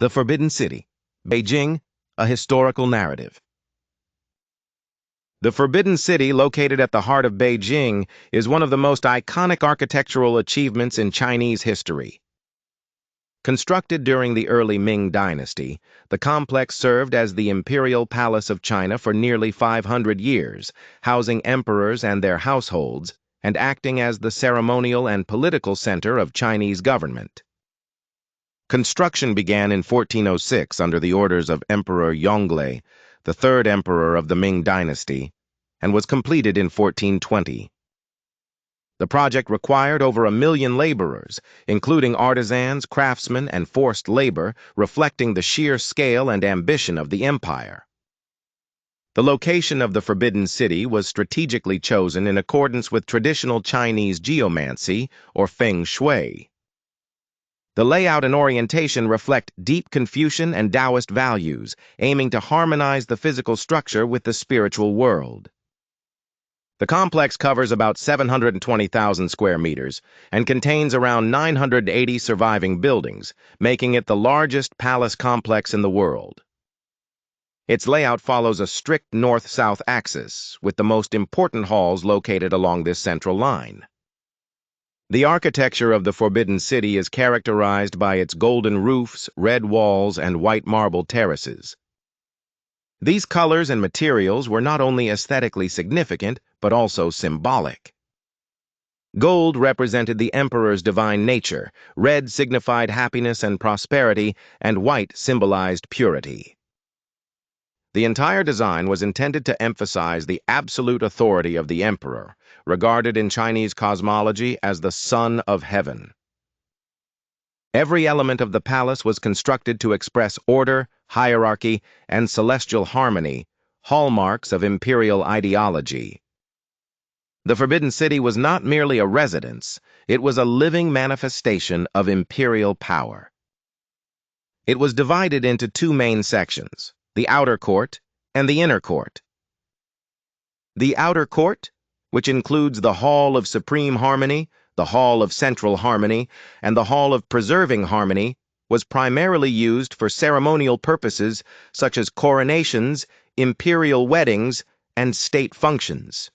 The Forbidden City, Beijing, a historical narrative. The Forbidden City, located at the heart of Beijing, is one of the most iconic architectural achievements in Chinese history. Constructed during the early Ming Dynasty, the complex served as the Imperial Palace of China for nearly 500 years, housing emperors and their households, and acting as the ceremonial and political center of Chinese government. Construction began in 1406 under the orders of Emperor Yongle, the third emperor of the Ming Dynasty, and was completed in 1420. The project required over 1 million laborers, including artisans, craftsmen, and forced labor, reflecting the sheer scale and ambition of the empire. The location of the Forbidden City was strategically chosen in accordance with traditional Chinese geomancy, or feng shui. The layout and orientation reflect deep Confucian and Taoist values, aiming to harmonize the physical structure with the spiritual world. The complex covers about 720,000 square meters and contains around 980 surviving buildings, making it the largest palace complex in the world. Its layout follows a strict north-south axis, with the most important halls located along this central line. The architecture of the Forbidden City is characterized by its golden roofs, red walls, and white marble terraces. These colors and materials were not only aesthetically significant, but also symbolic. Gold represented the emperor's divine nature, red signified happiness and prosperity, and white symbolized purity. The entire design was intended to emphasize the absolute authority of the emperor, regarded in Chinese cosmology as the Son of Heaven. Every element of the palace was constructed to express order, hierarchy, and celestial harmony, hallmarks of imperial ideology. The Forbidden City was not merely a residence, it was a living manifestation of imperial power. It was divided into two main sections, the outer court and the inner court. The outer court, which includes the Hall of Supreme Harmony, the Hall of Central Harmony, and the Hall of Preserving Harmony, was primarily used for ceremonial purposes such as coronations, imperial weddings, and state functions.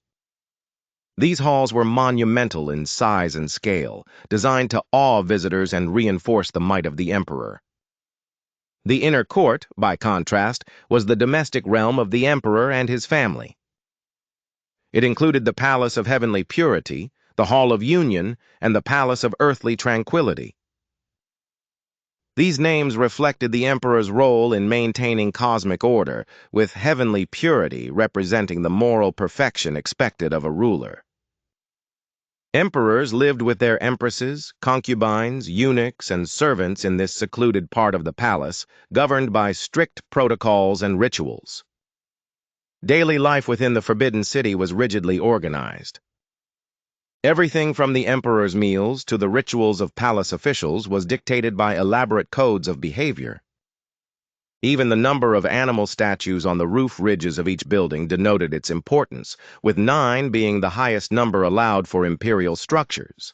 These halls were monumental in size and scale, designed to awe visitors and reinforce the might of the emperor. The inner court, by contrast, was the domestic realm of the emperor and his family. It included the Palace of Heavenly Purity, the Hall of Union, and the Palace of Earthly Tranquility. These names reflected the emperor's role in maintaining cosmic order, with heavenly purity representing the moral perfection expected of a ruler. Emperors lived with their empresses, concubines, eunuchs, and servants in this secluded part of the palace, governed by strict protocols and rituals. Daily life within the Forbidden City was rigidly organized. Everything from the emperor's meals to the rituals of palace officials was dictated by elaborate codes of behavior. Even the number of animal statues on the roof ridges of each building denoted its importance, with 9 being the highest number allowed for imperial structures.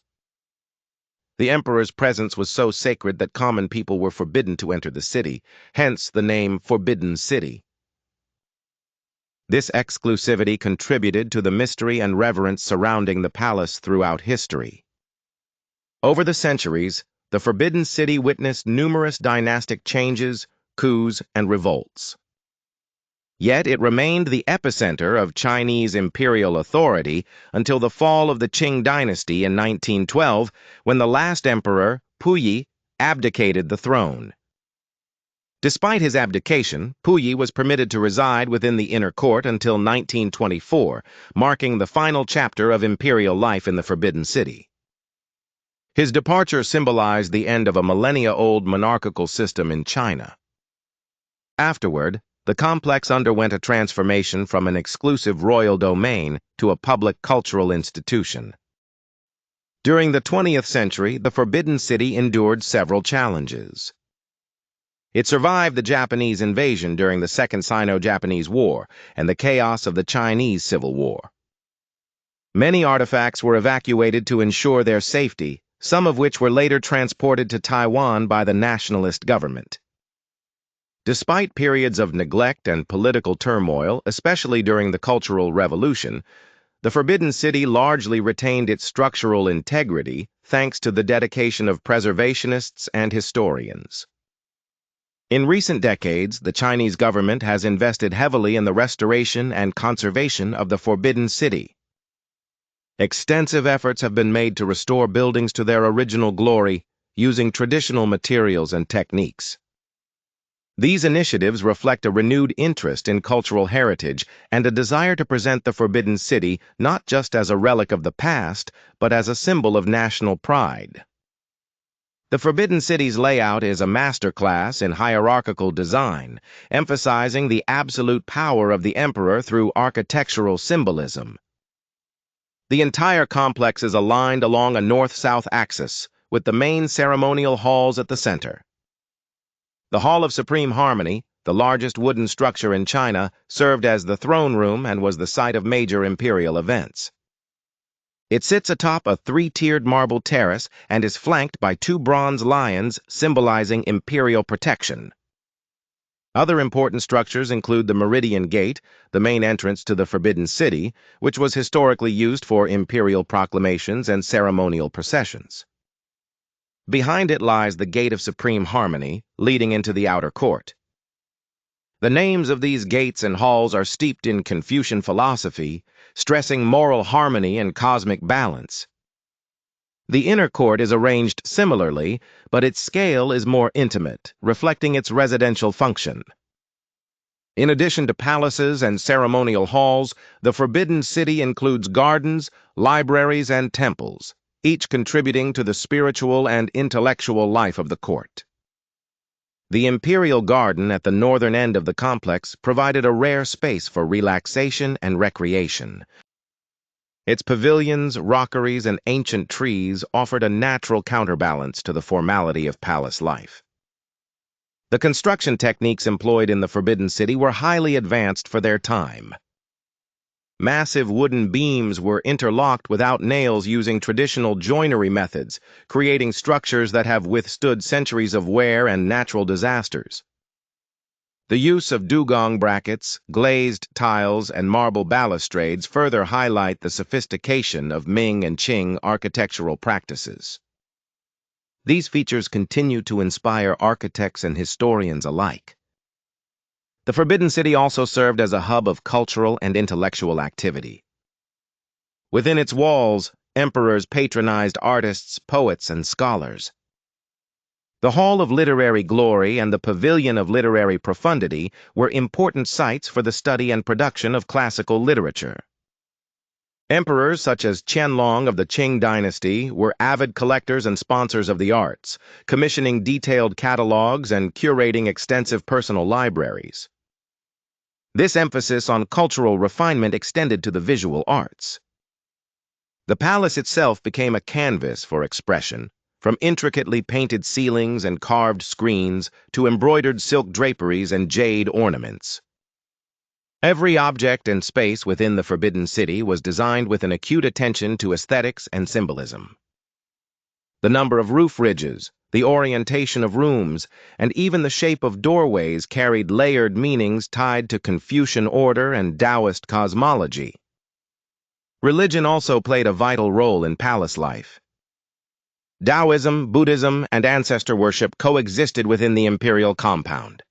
The emperor's presence was so sacred that common people were forbidden to enter the city, hence the name Forbidden City. This exclusivity contributed to the mystery and reverence surrounding the palace throughout history. Over the centuries, the Forbidden City witnessed numerous dynastic changes, coups, and revolts. Yet it remained the epicenter of Chinese imperial authority until the fall of the Qing Dynasty in 1912, when the last emperor, Puyi, abdicated the throne. Despite his abdication, Puyi was permitted to reside within the inner court until 1924, marking the final chapter of imperial life in the Forbidden City. His departure symbolized the end of a millennia-old monarchical system in China. Afterward, the complex underwent a transformation from an exclusive royal domain to a public cultural institution. During the 20th century, the Forbidden City endured several challenges. It survived the Japanese invasion during the Second Sino-Japanese War and the chaos of the Chinese Civil War. Many artifacts were evacuated to ensure their safety, some of which were later transported to Taiwan by the nationalist government. Despite periods of neglect and political turmoil, especially during the Cultural Revolution, the Forbidden City largely retained its structural integrity thanks to the dedication of preservationists and historians. In recent decades, the Chinese government has invested heavily in the restoration and conservation of the Forbidden City. Extensive efforts have been made to restore buildings to their original glory using traditional materials and techniques. These initiatives reflect a renewed interest in cultural heritage and a desire to present the Forbidden City not just as a relic of the past, but as a symbol of national pride. The Forbidden City's layout is a masterclass in hierarchical design, emphasizing the absolute power of the emperor through architectural symbolism. The entire complex is aligned along a north-south axis, with the main ceremonial halls at the center. The Hall of Supreme Harmony, the largest wooden structure in China, served as the throne room and was the site of major imperial events. It sits atop a three-tiered marble terrace and is flanked by two bronze lions symbolizing imperial protection. Other important structures include the Meridian Gate, the main entrance to the Forbidden City, which was historically used for imperial proclamations and ceremonial processions. Behind it lies the Gate of Supreme Harmony, leading into the outer court. The names of these gates and halls are steeped in Confucian philosophy, stressing moral harmony and cosmic balance. The inner court is arranged similarly, but its scale is more intimate, reflecting its residential function. In addition to palaces and ceremonial halls, the Forbidden City includes gardens, libraries, and temples, each contributing to the spiritual and intellectual life of the court. The Imperial Garden at the northern end of the complex provided a rare space for relaxation and recreation. Its pavilions, rockeries, and ancient trees offered a natural counterbalance to the formality of palace life. The construction techniques employed in the Forbidden City were highly advanced for their time. Massive wooden beams were interlocked without nails using traditional joinery methods, creating structures that have withstood centuries of wear and natural disasters. The use of dugong brackets, glazed tiles, and marble balustrades further highlight the sophistication of Ming and Qing architectural practices. These features continue to inspire architects and historians alike. The Forbidden City also served as a hub of cultural and intellectual activity. Within its walls, emperors patronized artists, poets, and scholars. The Hall of Literary Glory and the Pavilion of Literary Profundity were important sites for the study and production of classical literature. Emperors such as Qianlong of the Qing Dynasty were avid collectors and sponsors of the arts, commissioning detailed catalogs and curating extensive personal libraries. This emphasis on cultural refinement extended to the visual arts. The palace itself became a canvas for expression, from intricately painted ceilings and carved screens to embroidered silk draperies and jade ornaments. Every object and space within the Forbidden City was designed with an acute attention to aesthetics and symbolism. The number of roof ridges, the orientation of rooms, and even the shape of doorways carried layered meanings tied to Confucian order and Taoist cosmology. Religion also played a vital role in palace life. Taoism, Buddhism, and ancestor worship coexisted within the imperial compound.